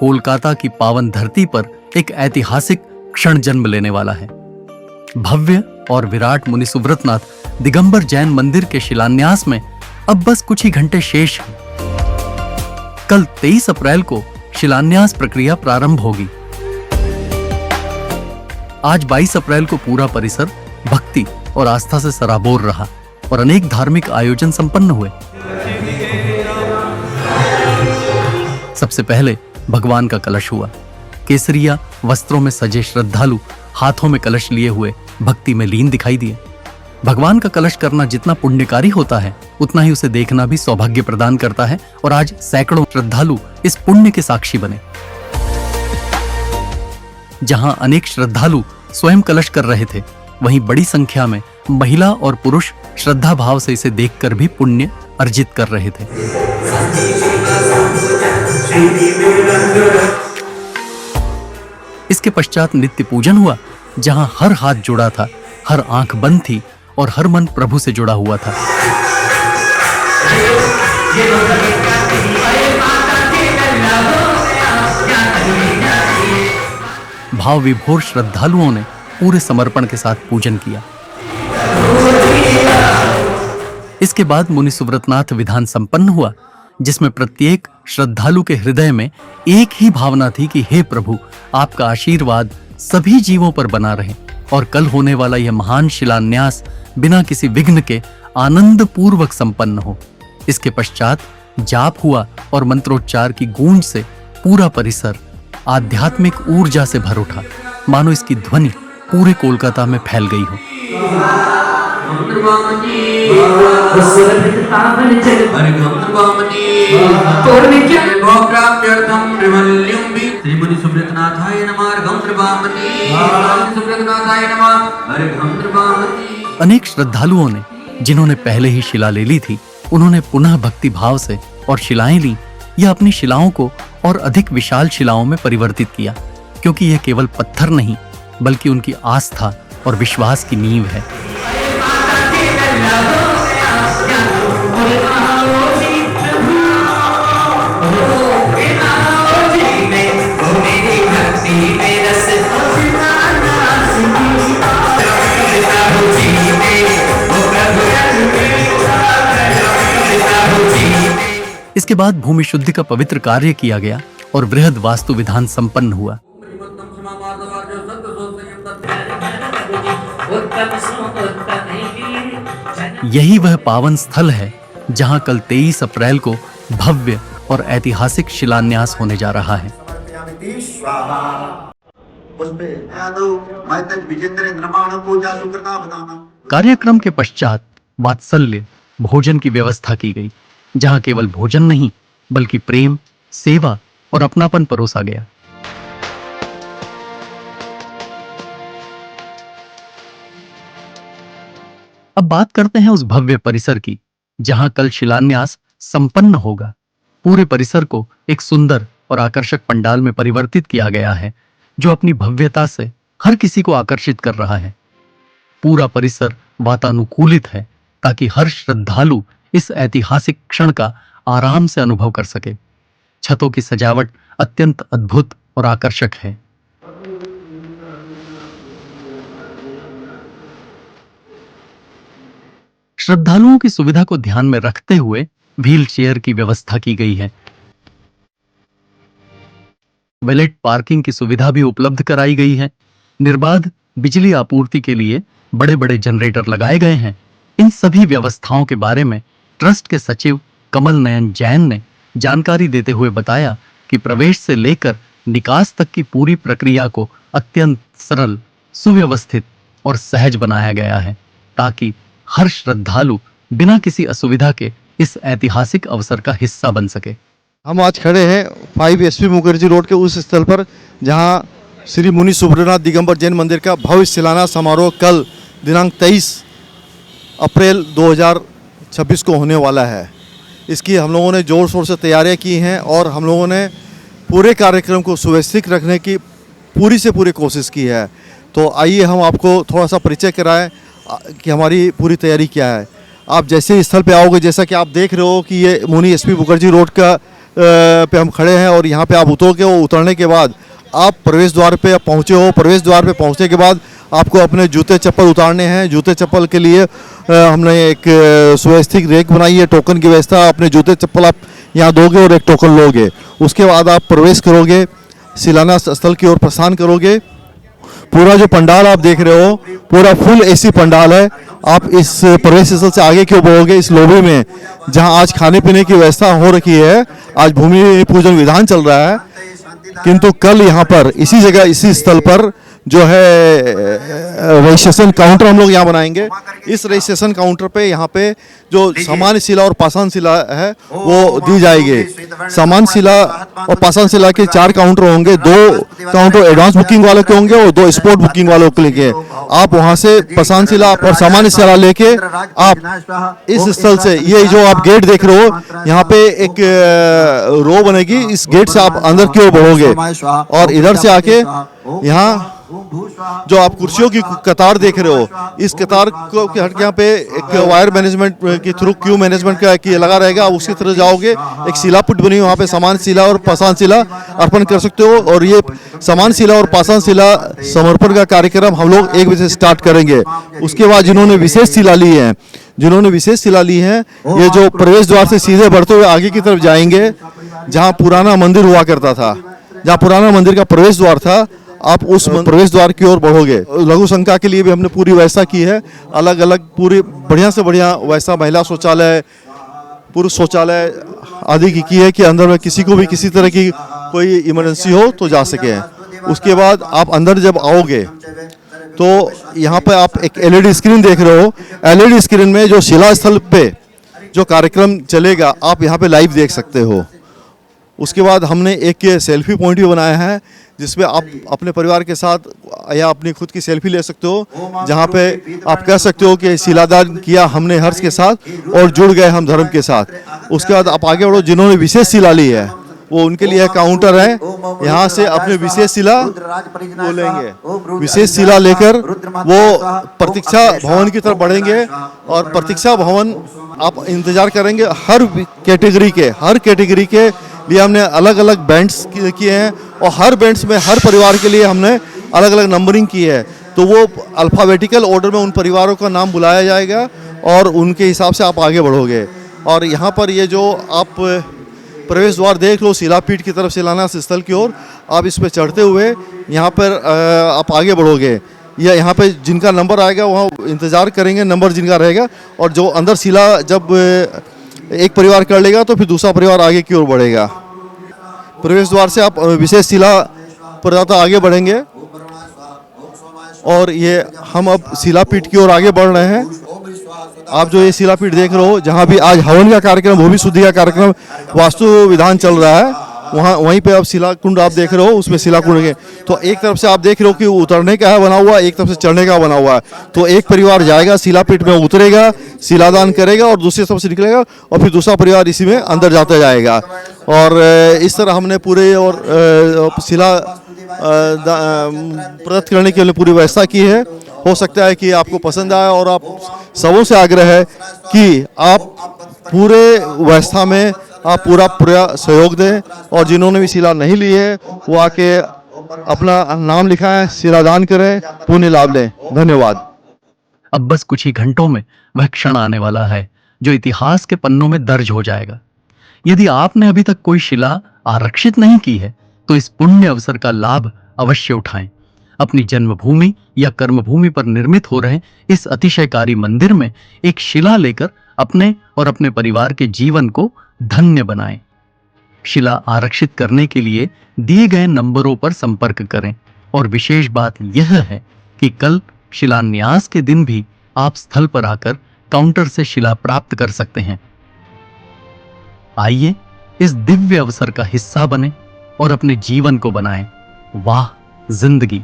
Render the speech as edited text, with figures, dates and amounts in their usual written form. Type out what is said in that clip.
कोलकाता की पावन धरती पर एक ऐतिहासिक क्षण जन्म लेने वाला है। भव्य और विराट मुनि सुव्रतनाथ दिगंबर जैन मंदिर के शिलान्यास में अब बस कुछ ही घंटे शेष हैं। कल 23 अप्रैल को शिलान्यास प्रक्रिया प्रारंभ होगी। आज 22 अप्रैल को पूरा परिसर भक्ति और आस्था से सराबोर रहा और अनेक धार्मिक आयोजन संपन्न हुए। सबसे पहले भगवान का कलश हुआ। केसरिया वस्त्रों में सजे श्रद्धालु हाथों में कलश लिए हुए भक्ति में लीन दिखाई दिए। भगवान का कलश करना जितना पुण्यकारी होता है, उतना ही उसे देखना भी सौभाग्य प्रदान करता है और आज सैकड़ों श्रद्धालु इस पुण्य के साक्षी बने। जहां अनेक श्रद्धालु स्वयं कलश कर रहे थे, वहीं बड़ी संख्या में महिला और पुरुष श्रद्धा भाव से इसे देखकर भी पुण्य अर्जित कर रहे थे। इसके पश्चात नित्य पूजन हुआ, जहां हर हाथ जुड़ा था, हर आंख बंद थी और हर मन प्रभु से जुड़ा हुआ था। भाव विभोर श्रद्धालुओं ने पूरे समर्पण के साथ पूजन किया। इसके बाद मुनि सुव्रतनाथ विधान संपन्न हुआ, जिसमें प्रत्येक श्रद्धालु के हृदय में एक ही भावना थी कि हे प्रभु, आपका आशीर्वाद सभी जीवों पर बना रहे और कल होने वाला यह महान शिलान्यास बिना किसी विघ्न के आनंद पूर्वक संपन्न हो। इसके पश्चात जाप हुआ और मंत्रोच्चार की गूंज से पूरा परिसर आध्यात्मिक ऊर्जा से भर उठा, मानो इसकी ध्वनि पूरे कोलकाता में फैल गई हो। अनेक श्रद्धालुओं ने, जिन्होंने पहले ही शिला ले ली थी, उन्होंने पुनः भक्ति भाव से और शिलाएं ली या अपनी शिलाओं को और अधिक विशाल शिलाओं में परिवर्तित किया, क्योंकि यह केवल पत्थर नहीं बल्कि उनकी आस्था और विश्वास की नींव है। इसके बाद भूमि शुद्धि का पवित्र कार्य किया गया और वृहद वास्तु विधान संपन्न हुआ। यही वह पावन स्थल है जहां कल 23 अप्रैल को भव्य और ऐतिहासिक शिलान्यास होने जा रहा है। कार्यक्रम के पश्चात वात्सल्य भोजन की व्यवस्था की गई, जहां केवल भोजन नहीं बल्कि प्रेम, सेवा और अपनापन परोसा गया। अब बात करते हैं उस भव्य परिसर की, जहां कल शिलान्यास संपन्न होगा। पूरे परिसर को एक सुंदर और आकर्षक पंडाल में परिवर्तित किया गया है, जो अपनी भव्यता से हर किसी को आकर्षित कर रहा है। पूरा परिसर वातानुकूलित है ताकि हर श्रद्धालु इस ऐतिहासिक क्षण का आराम से अनुभव कर सके। छतों की सजावट अत्यंत अद्भुत और आकर्षक है। श्रद्धालुओं की सुविधा को ध्यान में रखते हुए व्हील चेयर की व्यवस्था की गई है। वैलेट पार्किंग की सुविधा भी उपलब्ध कराई गई है। निर्बाध बिजली आपूर्ति के लिए बड़े बड़े जनरेटर लगाए गए हैं। इन सभी व्यवस्थाओं के बारे में ट्रस्ट के सचिव कमल नयन जैन ने जानकारी देते हुए बताया कि प्रवेश से लेकर निकास तक की पूरी प्रक्रिया को अत्यंत सरल, सुव्यवस्थित और सहज बनाया गया है, ताकि हर श्रद्धालु बिना किसी असुविधा के इस ऐतिहासिक अवसर का हिस्सा बन सके। हम आज खड़े हैं 5 एसपी मुखर्जी रोड के उस स्थल पर, जहां श्री मुनि सुव्रतनाथ दिगंबर जैन मंदिर का भव्य शिलान्यास समारोह कल दिनांक 23 अप्रैल 2026 को होने वाला है। इसकी हम लोगों ने जोर शोर से तैयारियां की हैं और हम लोगों ने पूरे कार्यक्रम को सुव्यवस्थित रखने की पूरी से पूरी कोशिश की है। तो आइए हम आपको थोड़ा सा परिचय कराएं कि हमारी पूरी तैयारी क्या है। आप जैसे स्थल पे आओगे, जैसा कि आप देख रहे हो कि ये मुनि एसपी मुखर्जी रोड का पे हम खड़े हैं और यहाँ पे आप उतरोगे। वो उतरने के बाद आप प्रवेश द्वार पे पहुँचे हो। प्रवेश द्वार पे पहुँचने के बाद आपको अपने जूते चप्पल उतारने हैं। जूते चप्पल के लिए हमने एक सुव्यवस्थित रेक बनाई है, टोकन की व्यवस्था। अपने जूते चप्पल आप यहाँ दोगे और एक टोकन लोगे। उसके बाद आप प्रवेश करोगे, शिलान्यास स्थल की ओर प्रस्थान करोगे। पूरा जो पंडाल आप देख रहे हो पूरा फुल एसी पंडाल है। आप इस प्रवेश स्थल से आगे क्यों बढ़ोगे, इस लॉबी में जहां आज खाने पीने की व्यवस्था हो रखी है, आज भूमि पूजन विधान चल रहा है, किंतु कल यहाँ पर इसी जगह इसी स्थल पर जो है रजिस्ट्रेशन काउंटर हम लोग यहाँ बनाएंगे। इस रजिस्ट्रेशन काउंटर पे यहाँ पे जो सामान्य शिला और पाषाण शिला है वो दी जाएगी। सामान्य शिला और पाषाण शिला के 4 काउंटर होंगे। 2 काउंटर एडवांस बुकिंग वालों के होंगे और 2 स्पॉट बुकिंग वालों के लिए। आप वहाँ से पाषाण शिला और सामान्य शिला लेके आप इस स्थल से, ये जो आप गेट देख रहे हो यहाँ पे एक रो बनेगी, इस गेट से आप अंदर की ओर बढ़ोगे और इधर से आके यहाँ जो आप कुर्सियों की कतार देख रहे हो, इस कतार को हट के यहाँ पे एक वायर मैनेजमेंट के थ्रू क्यू मैनेजमेंट का की लगा रहेगा। आप उसकी तरह जाओगे, एक शिलापुट बनी है, वहाँ पे समान शिला और पाषाण शिला अर्पण कर सकते हो। और ये समान शिला और पाषाण शिला समर्पण का कार्यक्रम हम लोग 1 बजे से स्टार्ट करेंगे। उसके बाद जिन्होंने विशेष शिला ली है, ये जो प्रवेश द्वार से सीधे बढ़ते हुए आगे की तरफ जाएंगे, जहाँ पुराना मंदिर हुआ करता था, जहाँ पुराना मंदिर का प्रवेश द्वार था, आप उस प्रवेश द्वार की ओर बढ़ोगे। लघु शंका के लिए भी हमने पूरी व्यवस्था की है, अलग अलग पूरी बढ़िया से बढ़िया व्यवस्था, महिला शौचालय, पुरुष शौचालय आदि की है कि अंदर में किसी को भी किसी तरह की कोई इमरजेंसी हो तो जा सके। उसके बाद आप अंदर जब आओगे तो यहाँ पे आप एक एलईडी स्क्रीन देख रहे हो। एलईडी स्क्रीन में जो शिला स्थल पे जो कार्यक्रम चलेगा आप यहाँ पे लाइव देख सकते हो। उसके बाद हमने एक सेल्फी पॉइंट भी बनाया है, जिसमें आप अपने परिवार के साथ या अपनी खुद की सेल्फी ले सकते हो, जहाँ पे आप कह सकते हो कि शिलादान किया हमने हर्ष के साथ और जुड़ गए हम धर्म के साथ। उसके बाद आप आगे बढ़ो। जिन्होंने विशेष शिला ली है वो उनके लिए काउंटर है, यहाँ से अपने विशेष शिला वो लेंगे। विशेष शिला लेकर वो प्रतीक्षा भवन की तरफ बढ़ेंगे और प्रतीक्षा भवन आप इंतजार करेंगे। हर कैटेगरी के लिए हमने अलग अलग बैंड्स किए हैं और हर बैंड्स में हर परिवार के लिए हमने अलग अलग नंबरिंग की है। तो वो अल्फ़ाबेटिकल ऑर्डर में उन परिवारों का नाम बुलाया जाएगा और उनके हिसाब से आप आगे बढ़ोगे। और यहाँ पर ये जो आप प्रवेश द्वार देख लो शिलापीठ की तरफ, शिलान्यास स्थल की ओर, आप इस पर चढ़ते हुए यहाँ पर आप आगे बढ़ोगे। या यहाँ पे जिनका नंबर आएगा वहाँ इंतज़ार करेंगे, नंबर जिनका रहेगा। और जो अंदर शिला जब एक परिवार कर लेगा तो फिर दूसरा परिवार आगे की ओर बढ़ेगा। प्रवेश द्वार से आप विशेष शिला पर आगे बढ़ेंगे और ये हम अब शिलापीठ की ओर आगे बढ़ रहे हैं। आप जो ये शिलापीठ देख रहे हो, जहाँ भी आज हवन का कार्यक्रम, भूमि शुद्धि का कार्यक्रम, वास्तु विधान चल रहा है, वहीं पे आप शिला कुंड आप देख रहे हो, उसमें शिला कुंड के तो एक तरफ से आप देख रहे हो कि उतरने का है बना हुआ, एक तरफ से चढ़ने का बना हुआ है। तो एक परिवार जाएगा शिलापीठ में, उतरेगा, शिलादान करेगा और दूसरी तरफ से निकलेगा और फिर दूसरा परिवार इसी में अंदर जाता जाएगा। और इस तरह हमने पूरे और शिला प्रदत्त करने के लिए पूरी व्यवस्था की है। हो सकता है कि आपको पसंद आए और आप सबों से आग्रह है कि आप पूरे व्यवस्था में आप पूरा सहयोग दें और जिन्होंने भी शिला नहीं ली है वो आके अपना नाम लिखाएं, शिलादान करें, पुण्य लाभ लें। धन्यवाद। अब बस कुछ ही घंटों में वह क्षण आने वाला है जो इतिहास के पन्नों में दर्ज हो जाएगा। यदि आपने अभी तक कोई शिला आरक्षित नहीं की है तो इस पुण्य अवसर का लाभ अवश्य उठाएं। अपनी जन्मभूमि या कर्मभूमि पर निर्मित हो रहे इस अतिशयकारी मंदिर में एक शिला लेकर अपने और अपने परिवार के जीवन को धन्य बनाएं। शिला आरक्षित करने के लिए दिए गए नंबरों पर संपर्क करें। और विशेष बात यह है कि कल शिलान्यास के दिन भी आप स्थल पर आकर काउंटर से शिला प्राप्त कर सकते हैं। आइए इस दिव्य अवसर का हिस्सा बने और अपने जीवन को बनाएं। वाह जिंदगी।